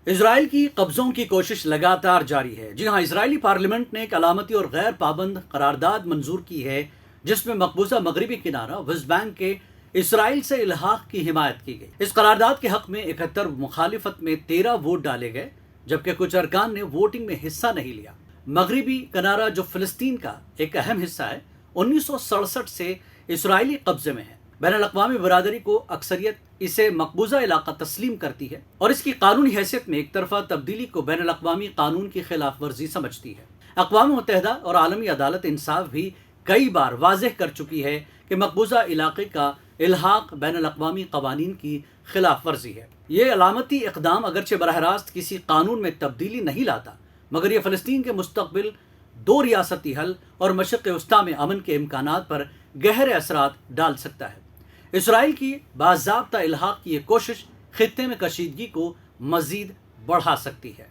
اسرائیل کی قبضوں کی کوشش لگاتار جاری ہے۔ جی ہاں، اسرائیلی پارلیمنٹ نے ایک علامتی اور غیر پابند قرارداد منظور کی ہے جس میں مقبوضہ مغربی کنارہ ویسٹ بینک کے اسرائیل سے الحاق کی حمایت کی گئی۔ اس قرارداد کے حق میں 71، مخالفت میں 13 ووٹ ڈالے گئے، جبکہ کچھ ارکان نے ووٹنگ میں حصہ نہیں لیا۔ مغربی کنارہ جو فلسطین کا ایک اہم حصہ ہے، 1967 سے اسرائیلی قبضے میں ہے۔ بین الاقوامی برادری کو اکثریت اسے مقبوضہ علاقہ تسلیم کرتی ہے اور اس کی قانونی حیثیت میں ایک طرفہ تبدیلی کو بین الاقوامی قانون کی خلاف ورزی سمجھتی ہے۔ اقوام متحدہ اور عالمی عدالت انصاف بھی کئی بار واضح کر چکی ہے کہ مقبوضہ علاقے کا الحاق بین الاقوامی قوانین کی خلاف ورزی ہے۔ یہ علامتی اقدام اگرچہ براہ راست کسی قانون میں تبدیلی نہیں لاتا، مگر یہ فلسطین کے مستقبل، دو ریاستی حل اور مشرق وسطیٰ میں امن کے امکانات پر گہرے اثرات ڈال سکتا ہے۔ اسرائیل کی باضابطہ الحاق کی یہ کوشش خطے میں کشیدگی کو مزید بڑھا سکتی ہے۔